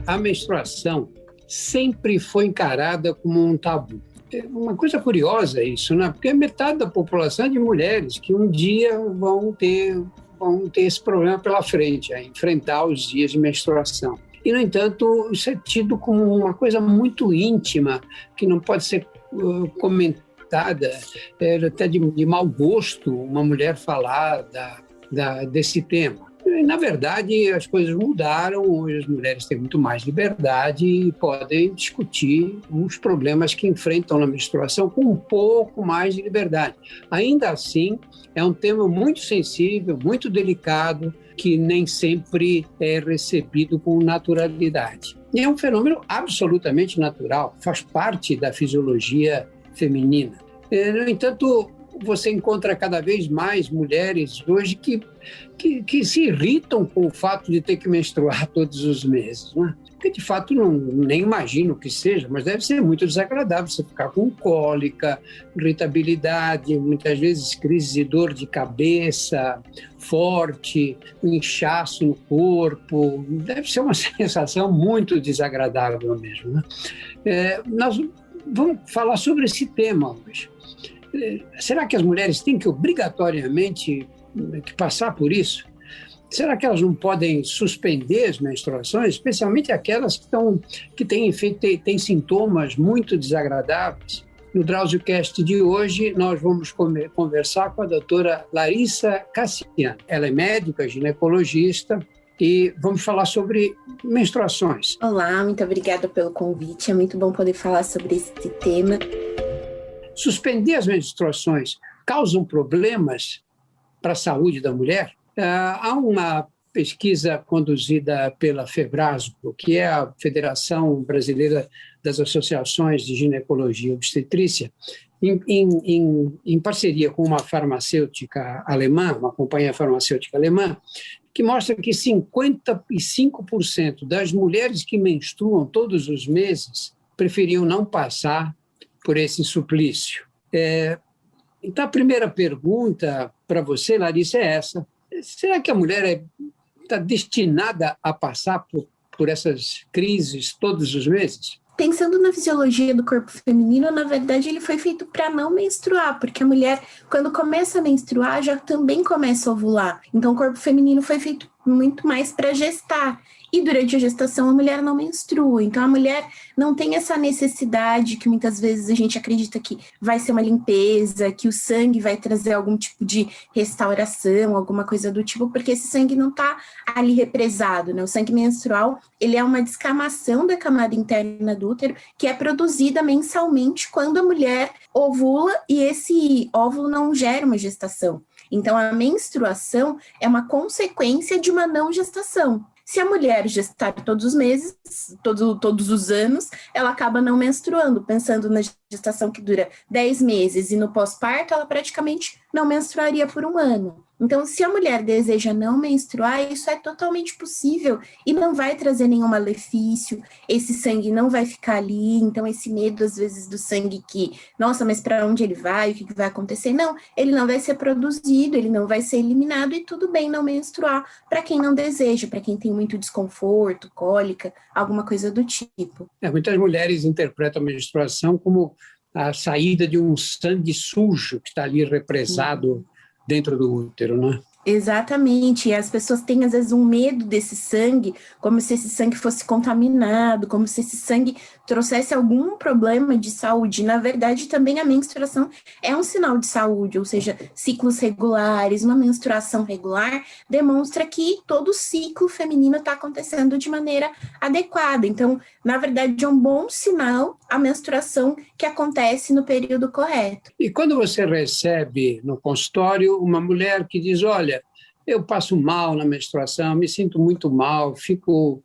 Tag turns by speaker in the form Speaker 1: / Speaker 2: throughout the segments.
Speaker 1: A menstruação sempre foi encarada como um tabu. É uma coisa curiosa isso, né? Porque metade da população é de mulheres que um dia vão ter esse problema pela frente, a enfrentar os dias de menstruação. E, no entanto, isso é tido como uma coisa muito íntima, que não pode ser comentada, até de mau gosto, uma mulher falar desse tema. Na verdade, as coisas mudaram, hoje as mulheres têm muito mais liberdade e podem discutir os problemas que enfrentam na menstruação com um pouco mais de liberdade. Ainda assim, é um tema muito sensível, muito delicado, que nem sempre é recebido com naturalidade. E é um fenômeno absolutamente natural, faz parte da fisiologia feminina. No entanto, você encontra cada vez mais mulheres hoje que se irritam com o fato de ter que menstruar todos os meses, né? Porque, de fato, nem imagino que seja, mas deve ser muito desagradável você ficar com cólica, irritabilidade, muitas vezes crise de dor de cabeça forte, um inchaço no corpo. Deve ser uma sensação muito desagradável mesmo, né? Nós vamos falar sobre esse tema hoje. Será que as mulheres têm que obrigatoriamente passar por isso? Será que elas não podem suspender as menstruações, especialmente aquelas que têm sintomas muito desagradáveis? No DrauzioCast de hoje, nós vamos conversar com a doutora Larissa Cassiano. Ela é médica, ginecologista, e vamos falar sobre menstruações.
Speaker 2: Olá, muito obrigada pelo convite. É muito bom poder falar sobre esse tema.
Speaker 1: Suspender as menstruações causam problemas para a saúde da mulher? Há uma pesquisa conduzida pela FEBRASGO, que é a Federação Brasileira das Associações de Ginecologia e Obstetrícia, em parceria com uma farmacêutica alemã, uma companhia farmacêutica alemã, que mostra que 55% das mulheres que menstruam todos os meses preferiam não passar por esse suplício. Então, a primeira pergunta para você, Larissa, é essa. Será que a mulher está destinada a passar por essas crises todos os meses?
Speaker 2: Pensando na fisiologia do corpo feminino, na verdade, ele foi feito para não menstruar, porque a mulher, quando começa a menstruar, já também começa a ovular. Então, o corpo feminino foi feito muito mais para gestar. E durante a gestação, a mulher não menstrua. Então, a mulher não tem essa necessidade que muitas vezes a gente acredita que vai ser uma limpeza, que o sangue vai trazer algum tipo de restauração, alguma coisa do tipo, porque esse sangue não está ali represado, né? O sangue menstrual, ele é uma descamação da camada interna do útero que é produzida mensalmente quando a mulher ovula e esse óvulo não gera uma gestação. Então, a menstruação é uma consequência de uma não gestação. Se a mulher gestar todos os meses, todos os anos, ela acaba não menstruando, pensando na gestação que dura 10 meses e no pós-parto, ela praticamente não menstruaria por um ano. Então, se a mulher deseja não menstruar, isso é totalmente possível e não vai trazer nenhum malefício, esse sangue não vai ficar ali, então esse medo, às vezes, do sangue que, nossa, mas para onde ele vai, o que vai acontecer? Não, ele não vai ser produzido, ele não vai ser eliminado e tudo bem não menstruar para quem não deseja, para quem tem muito desconforto, cólica, alguma coisa do tipo.
Speaker 1: Muitas mulheres interpretam a menstruação como a saída de um sangue sujo que está ali represado dentro do útero, né?
Speaker 2: Exatamente, e as pessoas têm às vezes um medo desse sangue, como se esse sangue fosse contaminado, como se esse sangue trouxesse algum problema de saúde. Na verdade, também a menstruação é um sinal de saúde, ou seja, ciclos regulares, uma menstruação regular demonstra que todo ciclo feminino está acontecendo de maneira adequada. Então, na verdade, é um bom sinal a menstruação que acontece no período correto.
Speaker 1: E quando você recebe no consultório uma mulher que diz, olha, eu passo mal na menstruação, me sinto muito mal, fico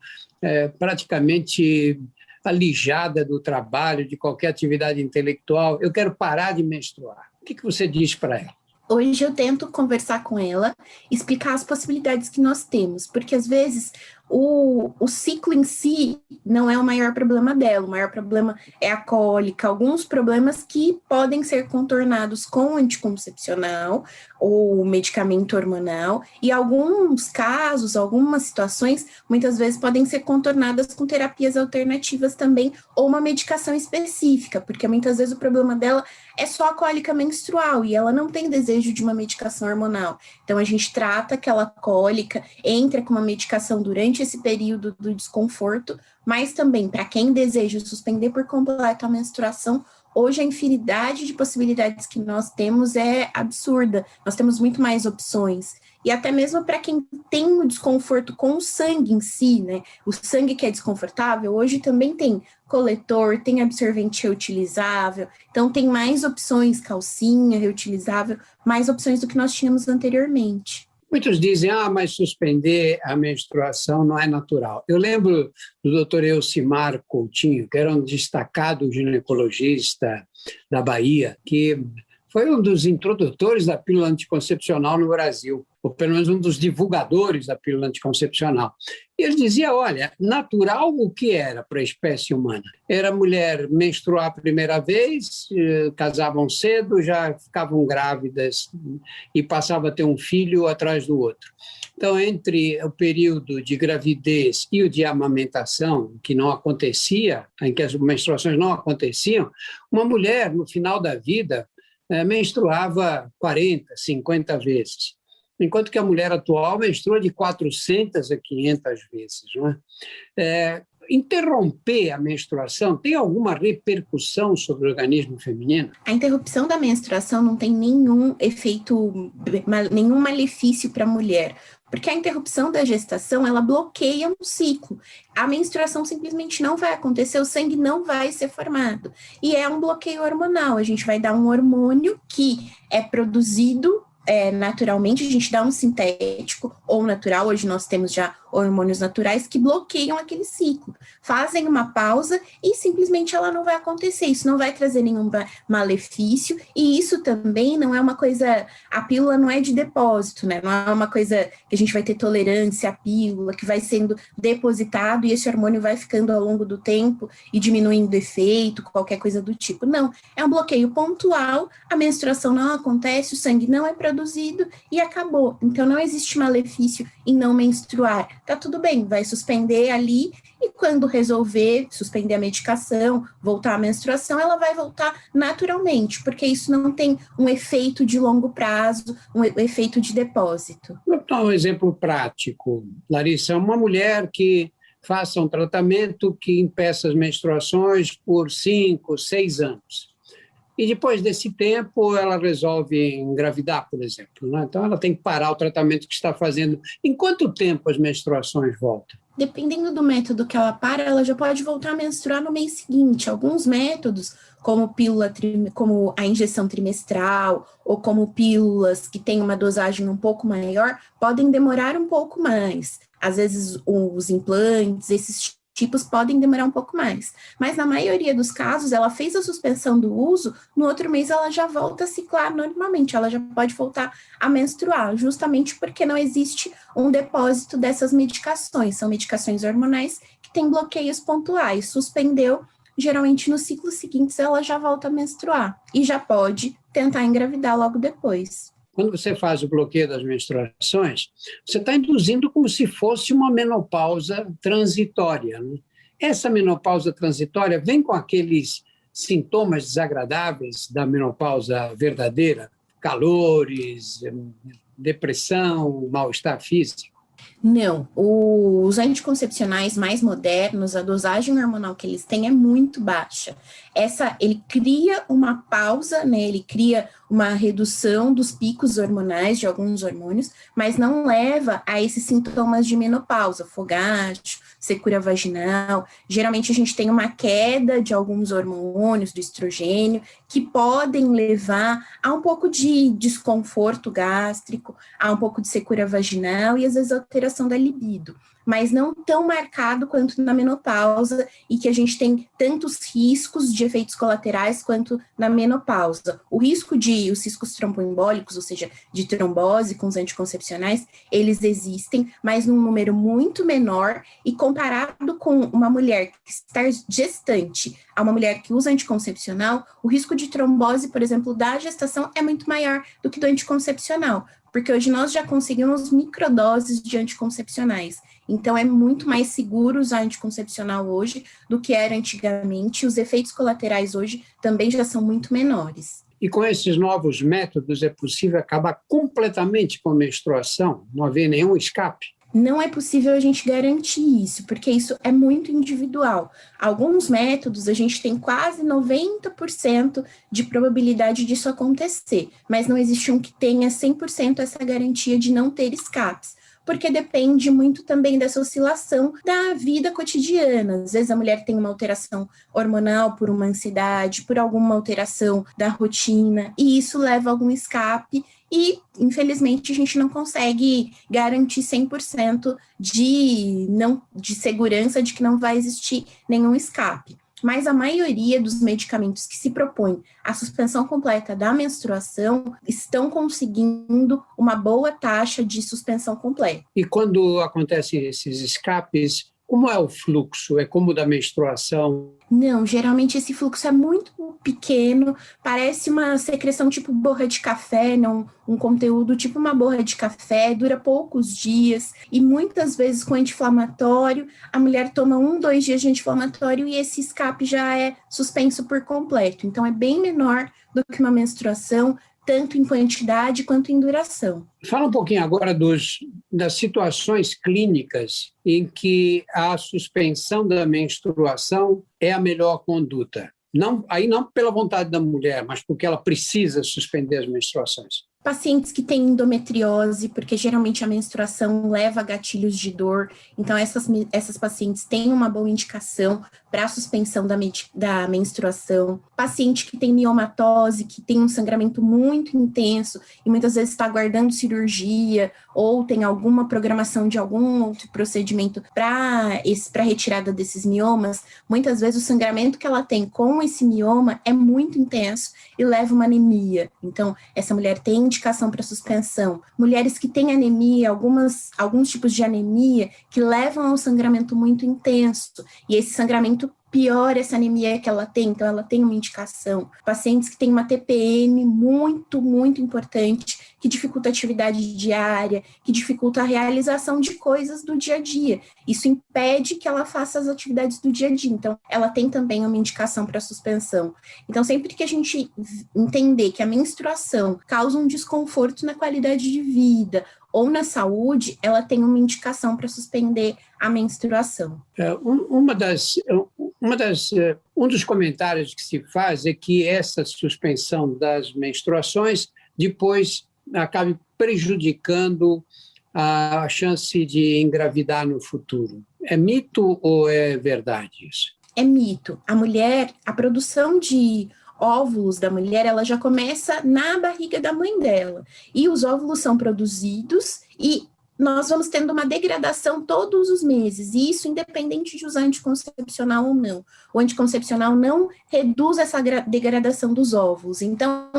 Speaker 1: praticamente alijada do trabalho, de qualquer atividade intelectual, eu quero parar de menstruar. O que você diz para ela?
Speaker 2: Hoje eu tento conversar com ela, explicar as possibilidades que nós temos, porque às vezes o ciclo em si não é o maior problema dela, o maior problema é a cólica, alguns problemas que podem ser contornados com anticoncepcional ou medicamento hormonal, e alguns casos, algumas situações, muitas vezes podem ser contornadas com terapias alternativas também, ou uma medicação específica, porque muitas vezes o problema dela é só a cólica menstrual, e ela não tem desejo de uma medicação hormonal. Então, a gente trata aquela cólica, entra com uma medicação durante esse período do desconforto, mas também, para quem deseja suspender por completo a menstruação, hoje a infinidade de possibilidades que nós temos é absurda. Nós temos muito mais opções. E até mesmo para quem tem um desconforto com o sangue em si, né? O sangue que é desconfortável, hoje também tem coletor, tem absorvente reutilizável, então tem mais opções, calcinha reutilizável, mais opções do que nós tínhamos anteriormente.
Speaker 1: Muitos dizem, mas suspender a menstruação não é natural. Eu lembro do Dr. Elcimar Coutinho, que era um destacado ginecologista da Bahia, que foi um dos introdutores da pílula anticoncepcional no Brasil, ou pelo menos um dos divulgadores da pílula anticoncepcional. E ele dizia, olha, natural o que era para a espécie humana? Era a mulher menstruar a primeira vez, casavam cedo, já ficavam grávidas e passavam a ter um filho atrás do outro. Então, entre o período de gravidez e o de amamentação, que não acontecia, em que as menstruações não aconteciam, uma mulher, no final da vida, menstruava 40, 50 vezes, enquanto que a mulher atual menstrua de 400 a 500 vezes. Não é? Interromper a menstruação tem alguma repercussão sobre o organismo feminino?
Speaker 2: A interrupção da menstruação não tem nenhum efeito, nenhum malefício para a mulher, porque a interrupção da gestação, ela bloqueia um ciclo. A menstruação simplesmente não vai acontecer, o sangue não vai ser formado. E é um bloqueio hormonal, a gente vai dar um hormônio que é produzido naturalmente, a gente dá um sintético ou natural, hoje nós temos já hormônios naturais que bloqueiam aquele ciclo, fazem uma pausa e simplesmente ela não vai acontecer, isso não vai trazer nenhum malefício, e isso também não é uma coisa, a pílula não é de depósito, né? Não é uma coisa que a gente vai ter tolerância à pílula, que vai sendo depositado e esse hormônio vai ficando ao longo do tempo e diminuindo o efeito, qualquer coisa do tipo, não, é um bloqueio pontual, a menstruação não acontece, o sangue não é produzido e acabou. Então, não existe malefício em não menstruar. Tá tudo bem, vai suspender ali e quando resolver suspender a medicação, voltar à menstruação, ela vai voltar naturalmente, porque isso não tem um efeito de longo prazo, um efeito de depósito.
Speaker 1: Vou dar um exemplo prático, Larissa. Uma mulher que faça um tratamento que impeça as menstruações por 5, 6 anos. E depois desse tempo, ela resolve engravidar, por exemplo. Né? Então, ela tem que parar o tratamento que está fazendo. Em quanto tempo as menstruações voltam?
Speaker 2: Dependendo do método que ela para, ela já pode voltar a menstruar no mês seguinte. Alguns métodos, como pílula, como a injeção trimestral, ou como pílulas que têm uma dosagem um pouco maior, podem demorar um pouco mais. Às vezes, os implantes, esses tipos podem demorar um pouco mais, mas na maioria dos casos ela fez a suspensão do uso, no outro mês ela já volta a ciclar normalmente, ela já pode voltar a menstruar, justamente porque não existe um depósito dessas medicações, são medicações hormonais que têm bloqueios pontuais, suspendeu, geralmente nos ciclos seguintes ela já volta a menstruar e já pode tentar engravidar logo depois.
Speaker 1: Quando você faz o bloqueio das menstruações, você está induzindo como se fosse uma menopausa transitória. Né? Essa menopausa transitória vem com aqueles sintomas desagradáveis da menopausa verdadeira, calores, depressão, mal-estar físico.
Speaker 2: Não, os anticoncepcionais mais modernos, a dosagem hormonal que eles têm é muito baixa. Ele cria uma pausa, né? Ele cria uma redução dos picos hormonais de alguns hormônios, mas não leva a esses sintomas de menopausa, fogacho, secura vaginal. Geralmente a gente tem uma queda de alguns hormônios, do estrogênio, que podem levar a um pouco de desconforto gástrico, a um pouco de secura vaginal e às vezes alteração da libido. mas não tão marcado quanto na menopausa e que a gente tem tantos riscos de efeitos colaterais quanto na menopausa. Os riscos tromboembólicos, ou seja, de trombose com os anticoncepcionais, eles existem, mas num número muito menor, e comparado com uma mulher que está gestante a uma mulher que usa anticoncepcional, o risco de trombose, por exemplo, da gestação é muito maior do que do anticoncepcional, porque hoje nós já conseguimos microdoses de anticoncepcionais. Então, é muito mais seguro usar anticoncepcional hoje do que era antigamente. Os efeitos colaterais hoje também já são muito menores.
Speaker 1: E com esses novos métodos é possível acabar completamente com a menstruação? Não haver nenhum escape?
Speaker 2: Não é possível a gente garantir isso, porque isso é muito individual. Alguns métodos a gente tem quase 90% de probabilidade disso acontecer, mas não existe um que tenha 100% essa garantia de não ter escapes, porque depende muito também dessa oscilação da vida cotidiana. Às vezes a mulher tem uma alteração hormonal por uma ansiedade, por alguma alteração da rotina, e isso leva a algum escape, e, infelizmente, a gente não consegue garantir 100% de segurança de que não vai existir nenhum escape. Mas a maioria dos medicamentos que se propõem à suspensão completa da menstruação estão conseguindo uma boa taxa de suspensão completa.
Speaker 1: E quando acontecem esses escapes, como é o fluxo? É como o da menstruação?
Speaker 2: Não, geralmente esse fluxo é muito pequeno, parece uma secreção tipo borra de café, não, um conteúdo tipo uma borra de café, dura poucos dias, e muitas vezes com anti-inflamatório, a mulher toma 2 dias de anti-inflamatório e esse escape já é suspenso por completo. Então é bem menor do que uma menstruação, tanto em quantidade quanto em duração.
Speaker 1: Fala um pouquinho agora das situações clínicas em que a suspensão da menstruação é a melhor conduta. Não pela vontade da mulher, mas porque ela precisa suspender as menstruações.
Speaker 2: Pacientes que têm endometriose, porque geralmente a menstruação leva a gatilhos de dor, então essas pacientes têm uma boa indicação para a suspensão da menstruação. Paciente que tem miomatose, que tem um sangramento muito intenso e muitas vezes está aguardando cirurgia ou tem alguma programação de algum outro procedimento para retirada desses miomas, muitas vezes o sangramento que ela tem com esse mioma é muito intenso e leva uma anemia. Então, essa mulher tem indicação para suspensão. Mulheres que têm anemia, alguns tipos de anemia que levam a um sangramento muito intenso, e esse sangramento piora essa anemia que ela tem, então ela tem uma indicação. Pacientes que têm uma TPM muito, muito importante, que dificulta a atividade diária, que dificulta a realização de coisas do dia a dia. Isso impede que ela faça as atividades do dia a dia, então ela tem também uma indicação para suspensão. Então, sempre que a gente entender que a menstruação causa um desconforto na qualidade de vida ou na saúde, ela tem uma indicação para suspender a menstruação.
Speaker 1: Um dos comentários que se faz é que essa suspensão das menstruações depois acabe prejudicando a chance de engravidar no futuro. É mito ou é verdade isso?
Speaker 2: É mito. A produção de óvulos da mulher, ela já começa na barriga da mãe dela. E os óvulos são produzidos e nós vamos tendo uma degradação todos os meses, e isso independente de usar anticoncepcional ou não. O anticoncepcional não reduz essa degradação dos óvulos. Então,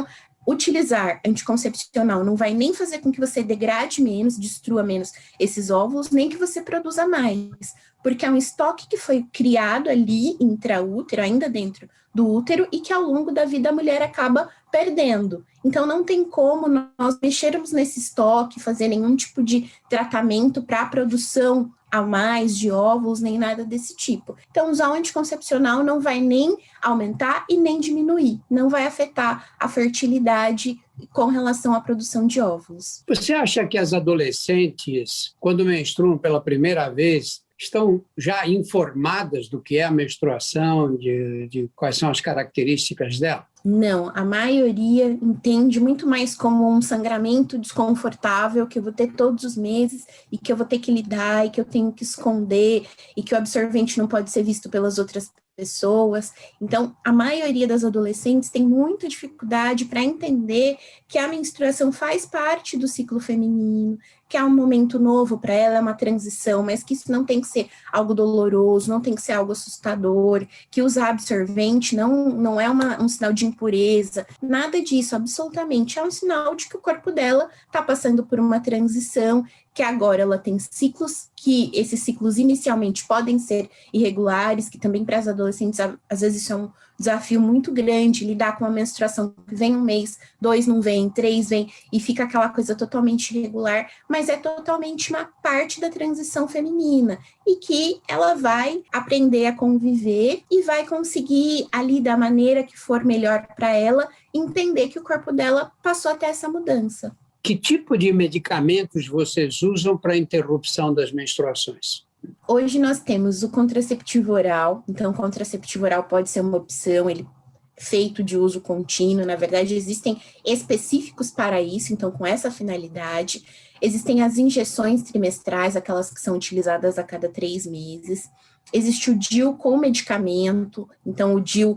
Speaker 2: utilizar anticoncepcional não vai nem fazer com que você degrade menos, destrua menos esses óvulos, nem que você produza mais, porque é um estoque que foi criado ali intraútero, ainda dentro do útero, e que ao longo da vida a mulher acaba perdendo. Então não tem como nós mexermos nesse estoque, fazer nenhum tipo de tratamento para a produção a mais de óvulos, nem nada desse tipo. Então usar o anticoncepcional não vai nem aumentar e nem diminuir, não vai afetar a fertilidade com relação à produção de óvulos.
Speaker 1: Você acha que as adolescentes, quando menstruam pela primeira vez, estão já informadas do que é a menstruação, de quais são as características dela?
Speaker 2: Não, a maioria entende muito mais como um sangramento desconfortável que eu vou ter todos os meses e que eu vou ter que lidar e que eu tenho que esconder e que o absorvente não pode ser visto pelas outras pessoas. Então, a maioria das adolescentes tem muita dificuldade para entender que a menstruação faz parte do ciclo feminino, que é um momento novo para ela, é uma transição, mas que isso não tem que ser algo doloroso, não tem que ser algo assustador, que usar absorvente não é um sinal de impureza, nada disso, absolutamente. É um sinal de que o corpo dela está passando por uma transição, que agora ela tem ciclos, que esses ciclos inicialmente podem ser irregulares, que também para as adolescentes, às vezes isso é um desafio muito grande, lidar com uma menstruação que vem um mês, 2 não vem, 3 vem, e fica aquela coisa totalmente irregular, mas é totalmente uma parte da transição feminina, e que ela vai aprender a conviver e vai conseguir, ali da maneira que for melhor para ela, entender que o corpo dela passou até essa mudança.
Speaker 1: Que tipo de medicamentos vocês usam para a interrupção das menstruações?
Speaker 2: Hoje nós temos o contraceptivo oral, então o contraceptivo oral pode ser uma opção, ele é feito de uso contínuo, na verdade existem específicos para isso, então com essa finalidade. Existem as injeções trimestrais, aquelas que são utilizadas a cada 3 meses. Existe o DIU com medicamento, então o DIU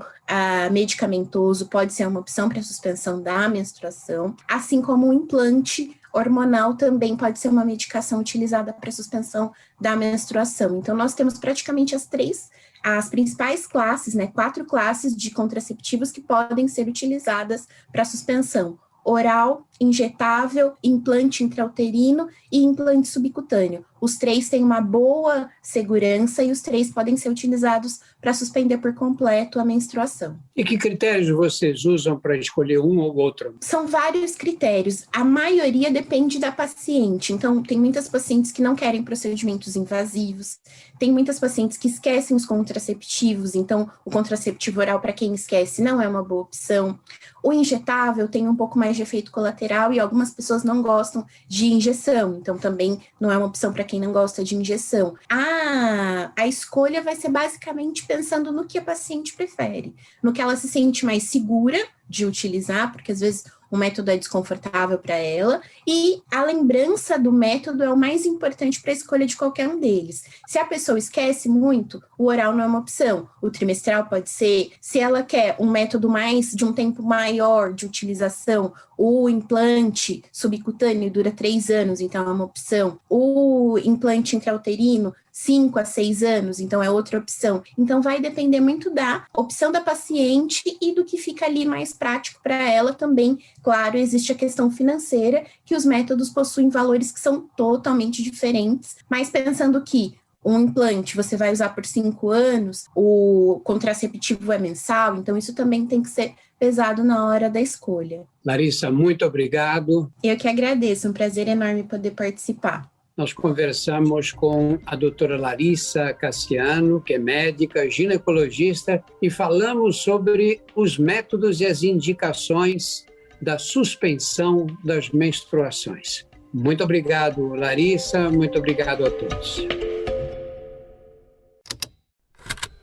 Speaker 2: medicamentoso pode ser uma opção para a suspensão da menstruação, assim como o implante hormonal também pode ser uma medicação utilizada para suspensão da menstruação. Então, nós temos praticamente as principais classes, 4 classes de contraceptivos que podem ser utilizadas para suspensão: oral, injetável, implante intrauterino e implante subcutâneo. Os 3 têm uma boa segurança e os 3 podem ser utilizados para suspender por completo a menstruação.
Speaker 1: E que critérios vocês usam para escolher um ou outro?
Speaker 2: São vários critérios. A maioria depende da paciente. Então, tem muitas pacientes que não querem procedimentos invasivos, tem muitas pacientes que esquecem os contraceptivos, então o contraceptivo oral, para quem esquece, não é uma boa opção. O injetável tem um pouco mais de efeito colateral e algumas pessoas não gostam de injeção, então também não é uma opção para quem não gosta de injeção. A escolha vai ser basicamente pensando no que a paciente prefere, no que ela se sente mais segura de utilizar, porque às vezes o método é desconfortável para ela, e a lembrança do método é o mais importante para a escolha de qualquer um deles. Se a pessoa esquece muito, o oral não é uma opção, o trimestral pode ser. Se ela quer um método de um tempo maior de utilização, o implante subcutâneo dura 3 anos, então é uma opção. O implante intrauterino, 5 a 6 anos, então é outra opção. Então vai depender muito da opção da paciente e do que fica ali mais prático para ela também. Claro, existe a questão financeira, que os métodos possuem valores que são totalmente diferentes, mas pensando que um implante você vai usar por 5 anos, o contraceptivo é mensal, então isso também tem que ser pesado na hora da escolha.
Speaker 1: Larissa, muito obrigado.
Speaker 2: Eu que agradeço, um prazer enorme poder participar.
Speaker 1: Nós conversamos com a doutora Larissa Cassiano, que é médica, ginecologista, e falamos sobre os métodos e as indicações da suspensão das menstruações. Muito obrigado, Larissa, muito obrigado a todos.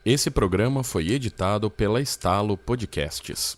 Speaker 3: Esse programa foi editado pela Estalo Podcasts.